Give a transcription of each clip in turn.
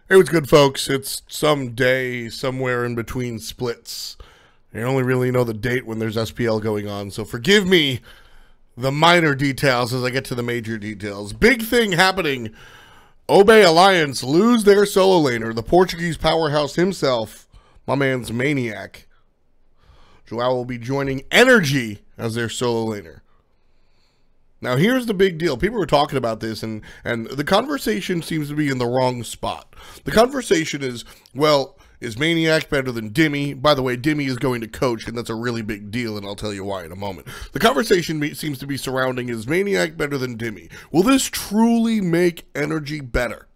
Hey, what's good, folks? It's some day somewhere in between splits. I only really know the date when there's SPL going on, so forgive me the minor details as I get to the major details. Big thing happening. Obey Alliance lose their solo laner, the Portuguese powerhouse himself, my man's Maniakk. Joao will be joining NRG as their solo laner. Now, here's the big deal. People were talking about this, and the conversation seems to be in the wrong spot. The conversation is, well, is Maniakk better than Dimmy? By the way, Dimmy is going to coach, and that's a really big deal, and I'll tell you why in a moment. The conversation seems to be surrounding, is Maniakk better than Dimmy? Will this truly make NRG better?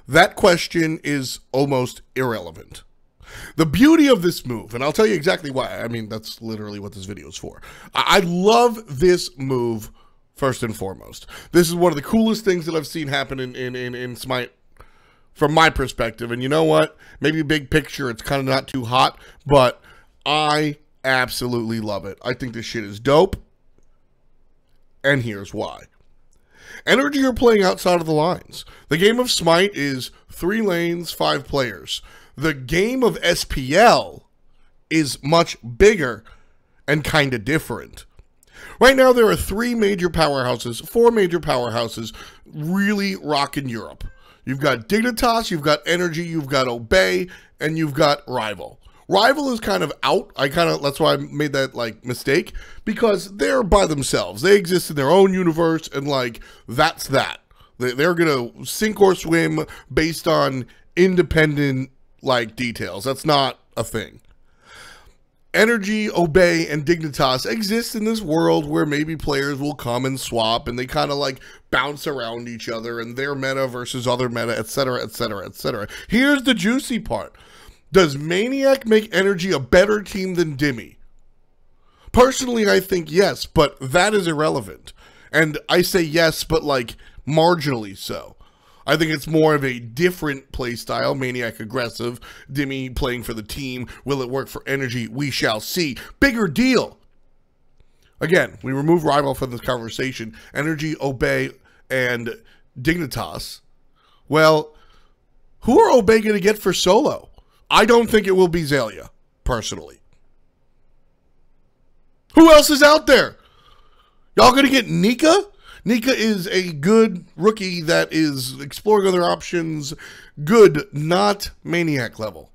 That question is almost irrelevant. The beauty of this move, and I'll tell you exactly why. I mean, that's literally what this video is for. I love this move, first and foremost. This is one of the coolest things that I've seen happen in Smite from my perspective. And you know what? Maybe big picture, it's kind of not too hot, but I absolutely love it. I think this shit is dope, and here's why. NRG are playing outside of the lines. The game of Smite is 3 lanes, 5 players. The game of SPL is much bigger and kind of different. Right now, there are 4 major powerhouses really rocking Europe. You've got Dignitas, you've got NRG, you've got Obey, and you've got Rival. Rival is kind of out. That's why I made that mistake, because they're by themselves. They exist in their own universe, and that's that. They're gonna sink or swim based on independent details. That's not a thing. NRG, Obey, and Dignitas exist in this world where maybe players will come and swap, and they kind of bounce around each other, and their meta versus other meta, etc., etc., etc. Here's the juicy part. Does Maniakk make NRG a better team than Dimmy? Personally, I think yes, but that is irrelevant. And I say yes, but marginally so. I think it's more of a different play style. Maniakk aggressive, Dimmy playing for the team. Will it work for NRG? We shall see. Bigger deal. Again, we remove Rival from this conversation. NRG, Obey, and Dignitas. Well, who are Obey going to get for solo? I don't think it will be Xayah, personally. Who else is out there? Y'all going to get Nika? Nika is a good rookie that is exploring other options. Good, not Maniakk level.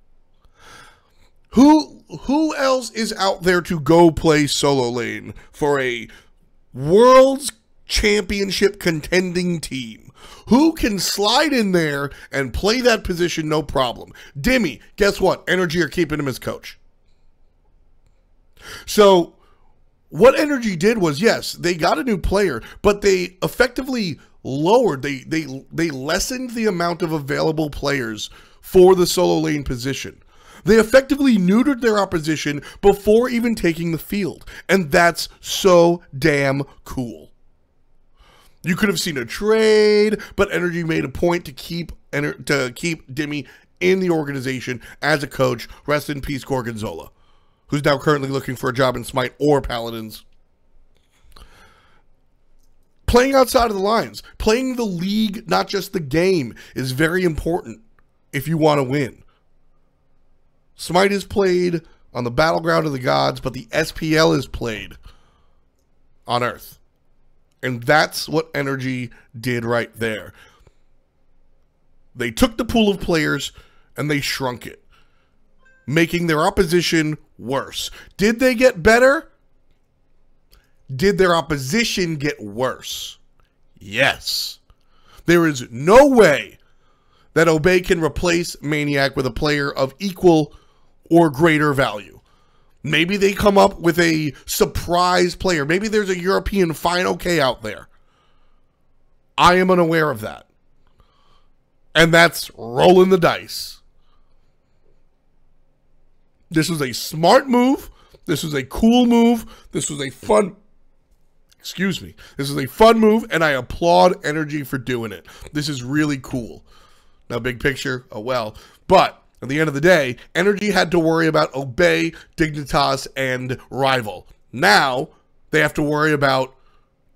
Who else is out there to go play solo lane for a World's Championship contending team? Who can slide in there and play that position no problem? Dimmy, guess what? NRG are keeping him as coach. So what NRG did was, yes, they got a new player, but they effectively lowered, they lessened the amount of available players for the solo lane position. They effectively neutered their opposition before even taking the field, and that's so damn cool. You could have seen a trade, but NRG made a point to keep Dimmy in the organization as a coach. Rest in peace, Gorgonzola, who's now currently looking for a job in Smite or Paladins. Playing outside of the lines, playing the league, not just the game, is very important if you want to win. Smite is played on the battleground of the gods, but the SPL is played on Earth. And that's what NRG did right there. They took the pool of players and they shrunk it, making their opposition worse. Did they get better? Did their opposition get worse? Yes. There is no way that Obey can replace Maniakk with a player of equal or greater value. Maybe they come up with a surprise player. Maybe there's a European Final K out there. I am unaware of that. And that's rolling the dice. This was a smart move. This was a cool move. This was a fun... Excuse me. This is a fun move, and I applaud NRG for doing it. This is really cool. Now, big picture, oh well. But at the end of the day, NRG had to worry about Obey, Dignitas, and Rival. Now, they have to worry about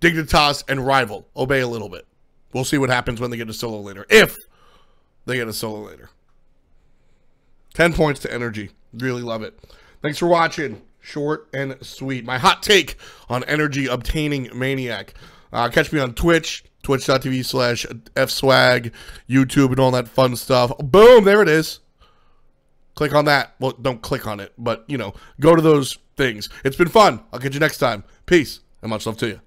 Dignitas and Rival. Obey a little bit. We'll see what happens when they get to solo later. If they get a solo later. 10 points to NRG. Really love it. Thanks for watching. Short and sweet. My hot take on NRG obtaining Maniakk. Catch me on Twitch, twitch.tv/fswag, YouTube, and all that fun stuff. Boom, there it is. Click on that. Well, don't click on it, but, you know, go to those things. It's been fun. I'll catch you next time. Peace, and much love to you.